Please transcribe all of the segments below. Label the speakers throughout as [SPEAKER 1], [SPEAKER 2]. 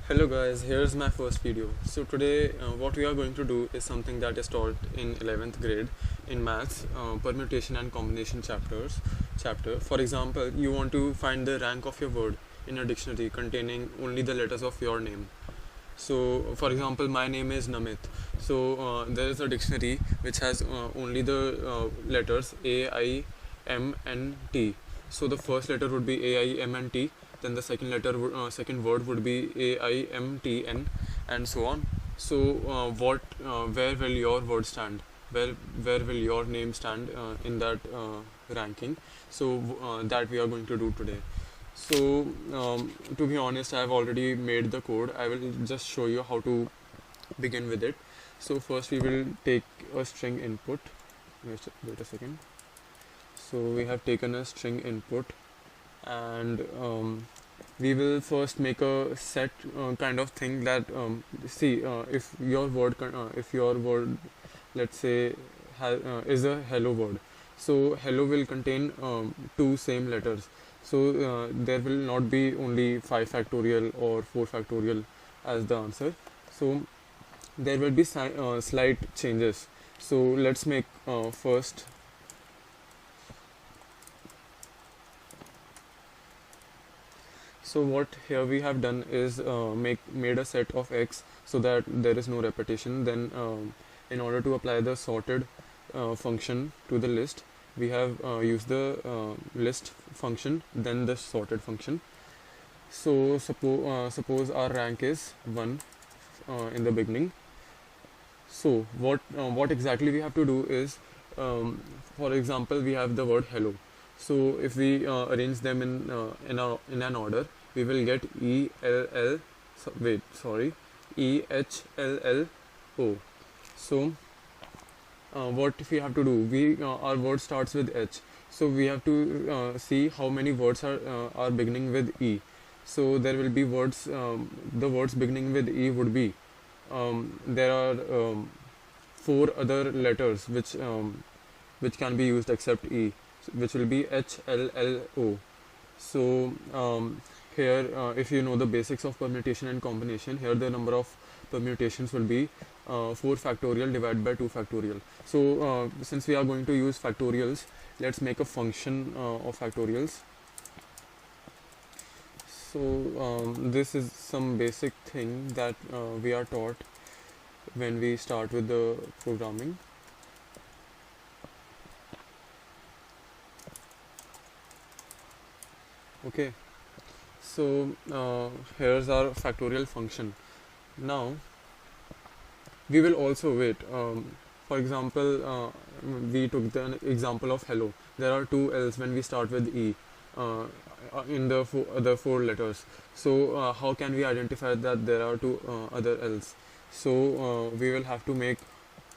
[SPEAKER 1] Hello guys, here's my first video. So today what we are going to do is something that is taught in 11th grade in maths, permutation and combination chapter. For example, you want to find the rank of your word in a dictionary containing only the letters of your name. So for example, my name is Namit. So there is a dictionary which has only the letters A, I, M and T. So the first letter would be A, I, M and T. Then the second word would be A, I, M, T, N, and so on. So where will your word stand? Where will your name stand in that ranking? So that we are going to do today. So to be honest, I have already made the code. I will just show you how to begin with it. So first we will take a string input. Wait a second. So we have taken a string input, and we will first make a set kind of thing that see if your word, let's say, is a hello word. So hello will contain two same letters. So there will not be only 5 factorial or 4 factorial as the answer. So there will be slight changes. So let's make first. So what here we have done is made a set of x so that there is no repetition. Then in order to apply the sorted function to the list, we have used the list function, then the sorted function. So suppose our rank is 1 in the beginning. So what exactly we have to do is, for example, we have the word hello. So if we arrange them in an order, we will get E L L. Wait, sorry, E H L L O. So what we have to do? Our word starts with H, so we have to see how many words are beginning with E. So there will be words. The words beginning with E would be. There are 4 other letters which can be used except E, which will be H L L O. So here, if you know the basics of permutation and combination, here the number of permutations will be 4 factorial divided by 2 factorial. So since we are going to use factorials, let's make a function of factorials. So this is some basic thing that we are taught when we start with the programming. Okay, so here's our factorial function. Now we will also wait. For example, we took the example of hello. There are 2 L's when we start with E in the other 4 letters. So how can we identify that there are 2 other L's? So we will have to make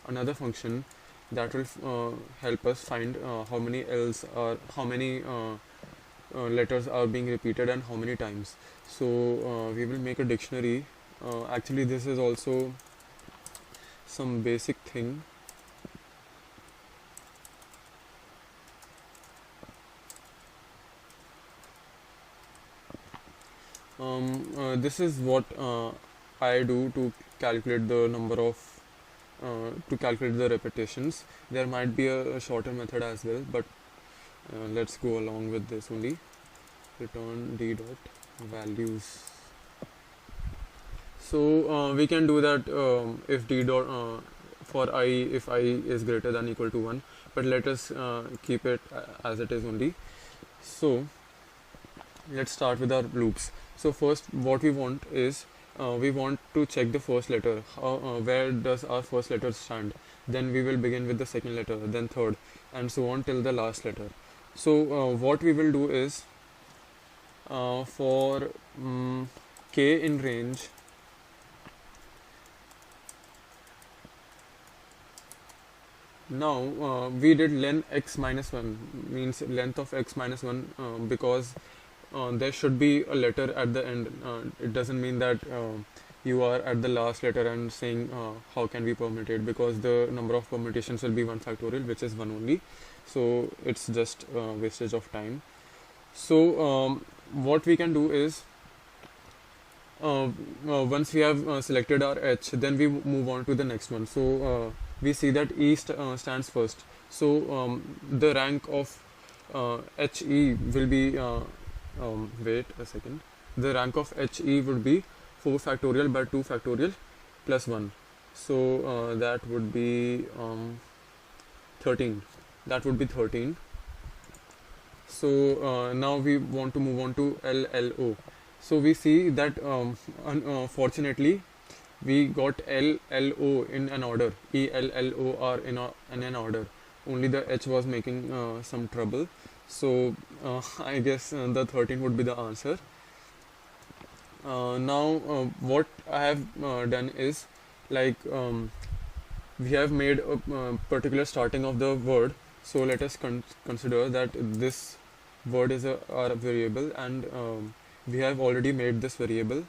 [SPEAKER 1] another function that will help us find how many letters are being repeated and how many times. So we will make a dictionary. Actually, this is also some basic thing. This is what I do to calculate the number of to calculate the repetitions. There might be a shorter method as well, but let's go along with this only. Return d dot values. So we can do that if d dot for I, if I is greater than equal to 1, but let us keep it as it is only. So let's start with our loops. So first what we want is we want to check the first letter. Where does our first letter stand? Then we will begin with the second letter, then third, and so on till the last letter. So what we will do is for k in range, now we did len x minus 1, means length of x minus 1, because there should be a letter at the end. It doesn't mean that you are at the last letter and saying how can we permutate, because the number of permutations will be 1 factorial, which is 1 only. So it's just wastage of time. So what we can do is once we have selected our H, then we move on to the next one. So we see that E stands first. So the rank of HE will be wait a second. The rank of HE would be 4 factorial by 2 factorial plus 1. So that would be 13. That would be 13. So now we want to move on to LLO. So we see that fortunately we got LLO in an order, ELLOR in an order. Only the H was making some trouble. So I guess the 13 would be the answer. Now what I have done is, like, we have made a particular starting of the word. So let us consider that this word is our variable, and we have already made this variable.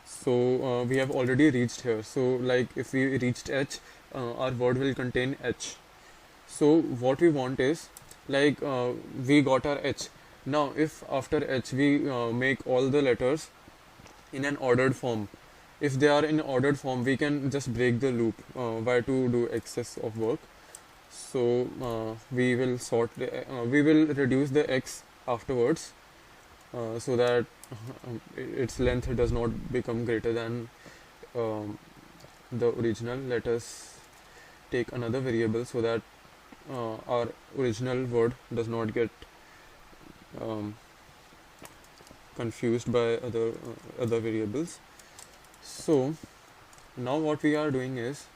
[SPEAKER 1] So we have already reached here. So like if we reached H, our word will contain H. So what we want is, like, we got our H. Now if after H we make all the letters in an ordered form, if they are in ordered form, we can just break the loop. Why to do excess of work? So we will we will reduce the X afterwards, so that its length does not become greater than the original. Let us take another variable so that our original word does not get confused by other variables. So now what we are doing is,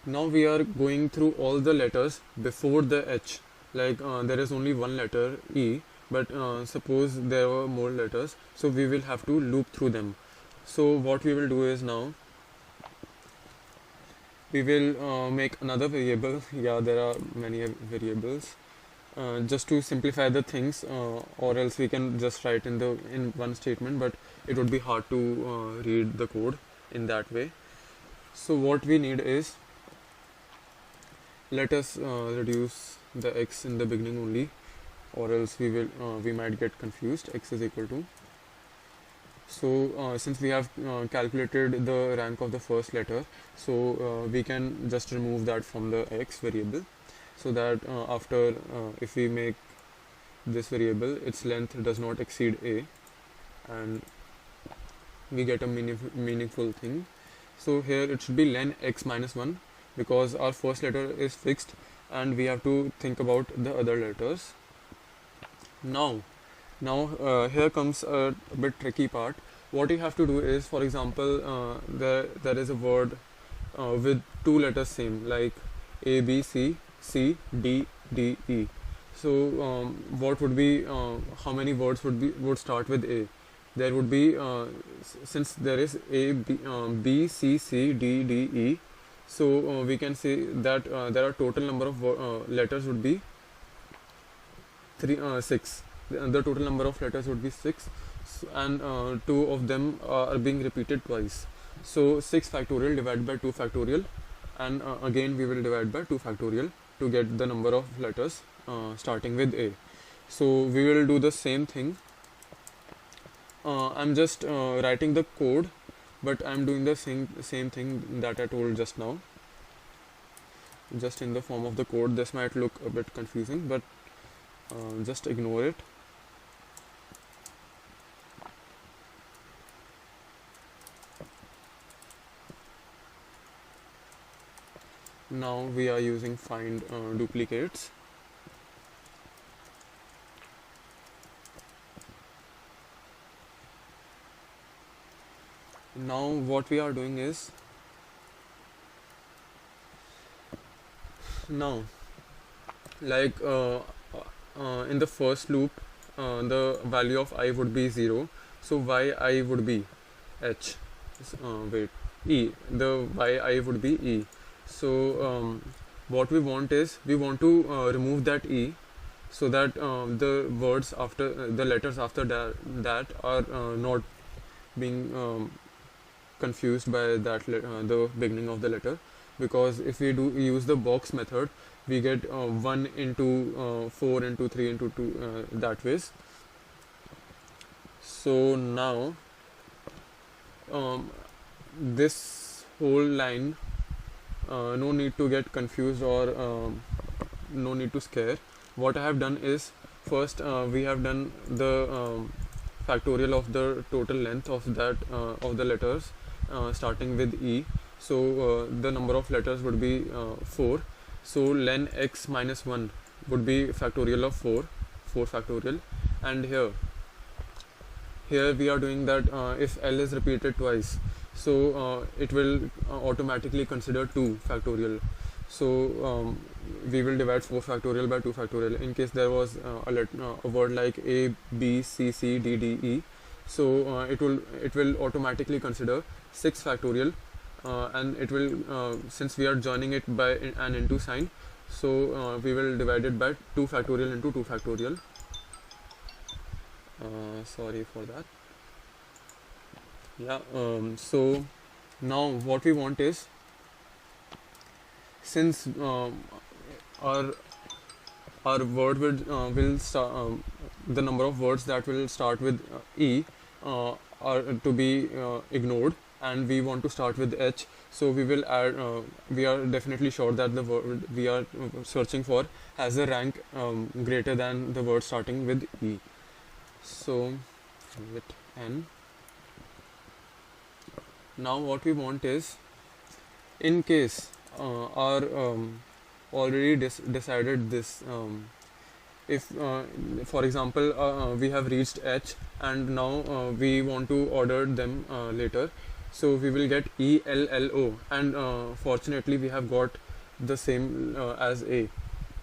[SPEAKER 1] now we are going through all the letters before the H. Like there is only one letter E, but suppose there were more letters, so we will have to loop through them. So what we will do is, now we will make another variable. Yeah, there are many variables, just to simplify the things, or else we can just write in one statement, but it would be hard to read the code in that way. So what we need is, let us reduce the X in the beginning only, or else we might get confused. X is equal to, so since we have calculated the rank of the first letter, so we can just remove that from the X variable, so that after if we make this variable, its length does not exceed A, and we get a meaningful thing. So here it should be len X minus 1, because our first letter is fixed and we have to think about the other letters. Now here comes a bit tricky part. What you have to do is, for example, there is a word with two letters same, like A, B, C, C, D, D, E. So what would be, how many words would start with A? There would be, since there is A, B, C, C, D, D, E, so we can say that there are total number of letters would be 6. The total number of letters would be 6, and 2 of them are being repeated twice. So 6 factorial divided by 2 factorial, and again we will divide by 2 factorial to get the number of letters starting with A. So we will do the same thing. I'm just writing the code, but I'm doing the same thing that I told just now, just in the form of the code. This might look a bit confusing, but just ignore it. Now we are using find duplicates. Now what we are doing is, now like in the first loop the value of I would be 0, so yi would be H, E, the yi would be E. So what we want is, we want to remove that E, so that the words after the letters after that are not being confused by that the beginning of the letter, because if we use the box method, we get 1 into 4 into 3 into 2, that ways. So now this whole line, no need to get confused or no need to scare. What I have done is, first we have done the factorial of the total length of that of the letters starting with E. So the number of letters would be 4. So len x minus 1 would be factorial of 4 factorial. And here we are doing that if L is repeated twice, so it will automatically consider 2 factorial. So we will divide 4 factorial by 2 factorial in case there was a word like A, B, C, C, D, D, E. So it will automatically consider 6 factorial, and it will since we are joining it by an into sign, so we will divide it by 2 factorial into 2 factorial. Sorry for that. Yeah. So now what we want is, since our word will start, the number of words that will start with E are to be ignored, and we want to start with H. So we will add. We are definitely sure that the word we are searching for has a rank greater than the word starting with E. So with N. Now what we want is, in case our already decided this, if for example we have reached H and now we want to order them later, so we will get E, L, L, O, and fortunately we have got the same as A.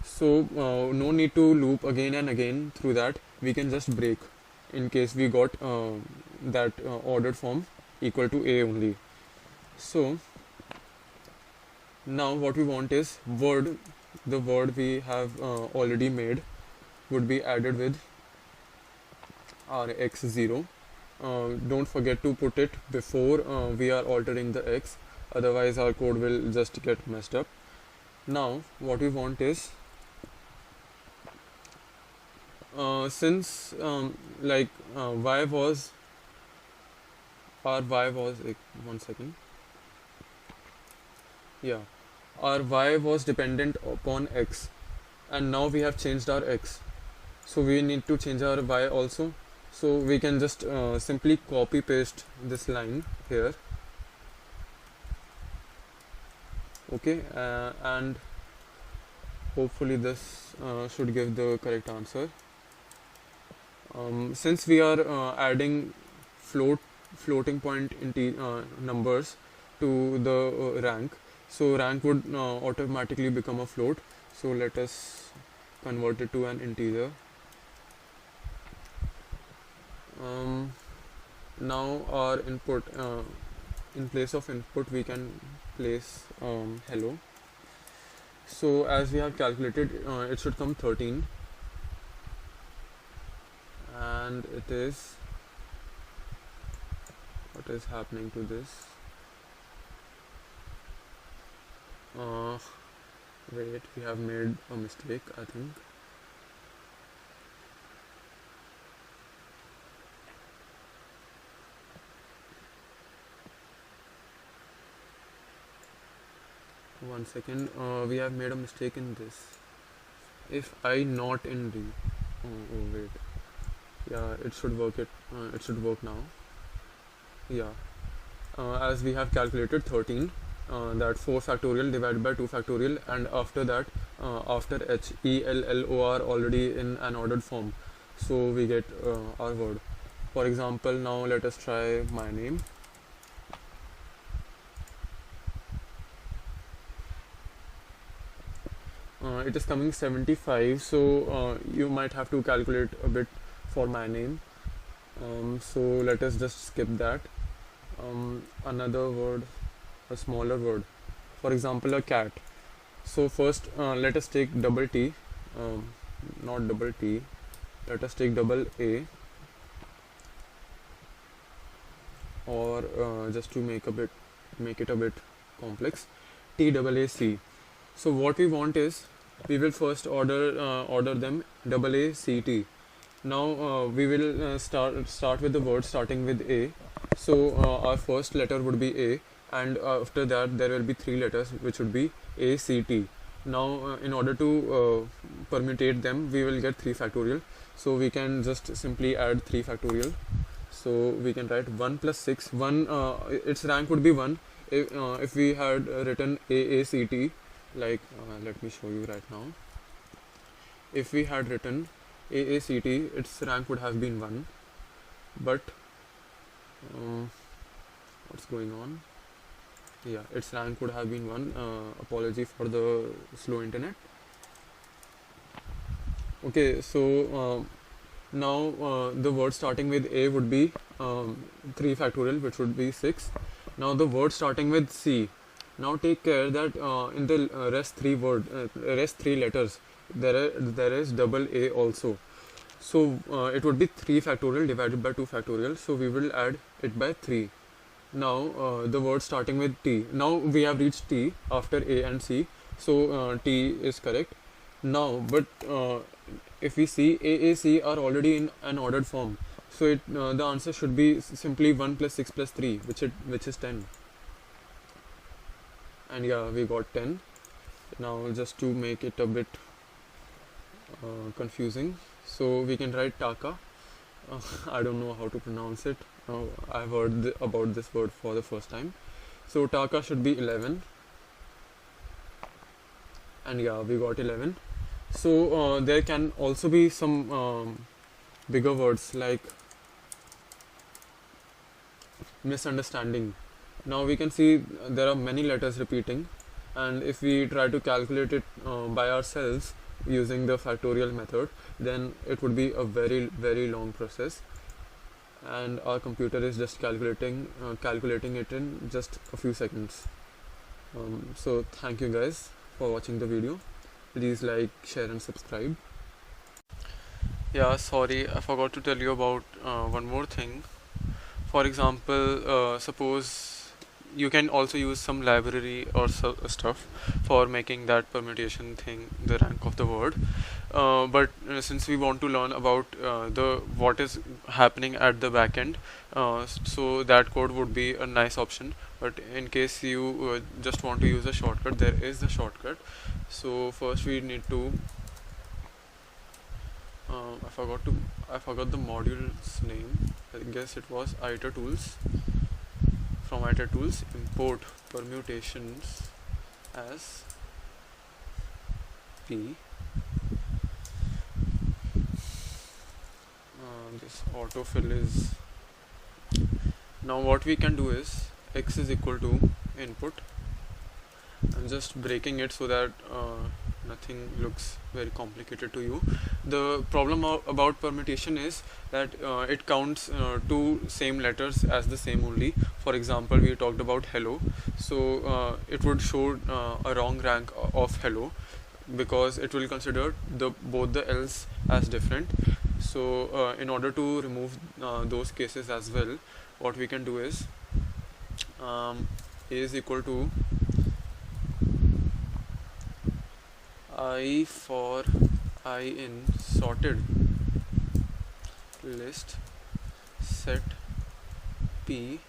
[SPEAKER 1] So no need to loop again and again through that. We can just break in case we got that ordered form equal to A only. So now what we want is the word we have already made would be added with our x0. Don't forget to put it before we are altering the x, otherwise our code will just get messed up. Now what we want is, since like y was our y was one second, yeah, our y was dependent upon x, and now we have changed our x, so we need to change our y also. So we can just simply copy paste this line here, okay, and hopefully this should give the correct answer. Since we are adding floating point numbers to the rank, so rank would automatically become a float. So let us convert it to an integer. Now our input, in place of input we can place hello. So as we have calculated, it should come 13, and it is, what is happening to this? Wait, we have made a mistake, I think. One second, we have made a mistake in this. If I not in D, oh wait, yeah, it should work. It should work now. Yeah, as we have calculated 13, that 4 factorial divided by 2 factorial, and after that, after H, E, L, L, O are already in an ordered form, so we get our word. For example, now let us try my name. It is coming 75, so you might have to calculate a bit for my name. So let us just skip that. Another word, a smaller word, for example a cat. So first let us take double T, not double T, let us take double A, or just to make it a bit complex, T double A C. So what we want is, we will first order them double A C T. Now we will start with the word starting with A. So our first letter would be A, and after that there will be three letters which would be A C T. Now in order to permutate them, we will get 3 factorial. So we can just simply add 3 factorial. So we can write 1 plus 6. 1, its rank would be 1 if we had written AACT, like let me show you right now. If we had written AACT, its rank would have been 1. But what's going on? Yeah, its rank would have been 1. Apology for the slow internet. Okay, so now the word starting with A would be 3 factorial, which would be 6. Now the word starting with C. Now take care that in the rest 3 letters, there is double A also. So it would be 3 factorial divided by 2 factorial. So we will add it by 3. Now the word starting with T. Now we have reached T after A and C. So T is correct. Now, but if we see A, A, C are already in an ordered form, so the answer should be simply 1 plus 6 plus 3, which is 10. And yeah, we got 10. Now just to make it a bit confusing, so we can write Taka. I don't know how to pronounce it. I've heard about this word for the first time. So Taka should be 11. And yeah, we got 11. So there can also be some bigger words like misunderstanding. Now we can see there are many letters repeating, and if we try to calculate it by ourselves using the factorial method, then it would be a very long process, and our computer is just calculating it in just a few seconds. So thank you guys for watching the video. Please like, share and subscribe. Yeah, sorry, I forgot to tell you about one more thing. For example, suppose you can also use some library or stuff for making that permutation thing the rank of the word. But since we want to learn about what is happening at the back end, so that code would be a nice option. But in case you just want to use a shortcut, there is a shortcut. So first we need to I forgot the module's name. I guess it was iter tools. From iter tools, import permutations as P. This autofill is. Now what we can do is x is equal to input. I'm just breaking it so that nothing looks very complicated to you. The problem about permutation is that it counts two same letters as the same only. For example, we talked about hello, so it would show a wrong rank of hello because it will consider both the L's as different. So in order to remove those cases as well, what we can do is A is equal to I for I in sorted list set P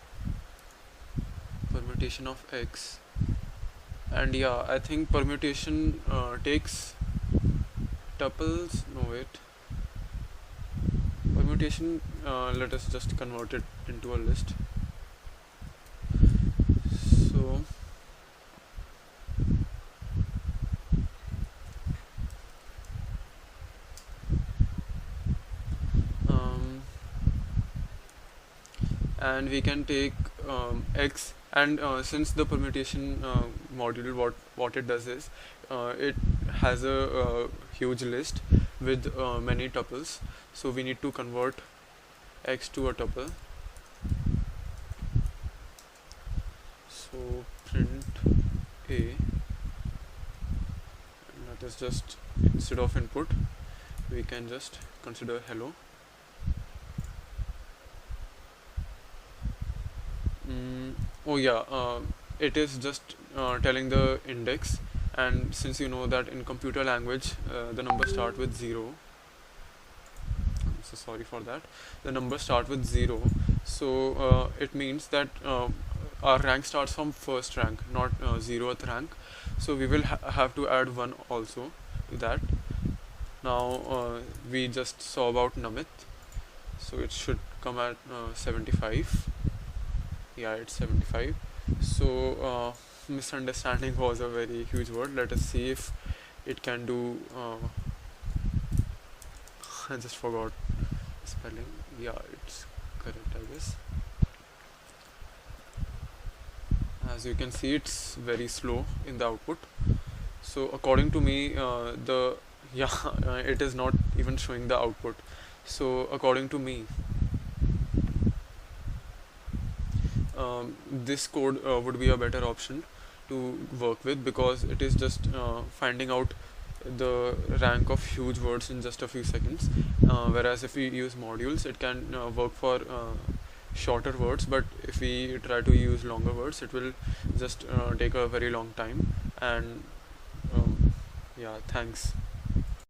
[SPEAKER 1] permutation of X. And yeah, I think permutation takes tuples. No, wait, permutation, let us just convert it into a list. So and we can take X, and since the permutation module, what it does is it has a huge list with many tuples, so we need to convert X to a tuple. So print A, and that is just, instead of input we can just consider hello. Oh yeah, it is just telling the index, and since you know that in computer language the numbers start with 0, so sorry for that, the numbers start with 0, so it means that our rank starts from first rank, not 0th rank, so we will have to add 1 also to that. Now we just saw about Namit, so it should come at 75. Yeah, it's 75. So misunderstanding was a very huge word. Let us see if it can do I just forgot spelling. Yeah, it's correct, I guess. As you can see, it's very slow in the output. So according to me, it is not even showing the output. So according to me, this code would be a better option to work with, because it is just finding out the rank of huge words in just a few seconds, whereas if we use modules, it can work for shorter words, but if we try to use longer words, it will just take a very long time. And yeah, thanks.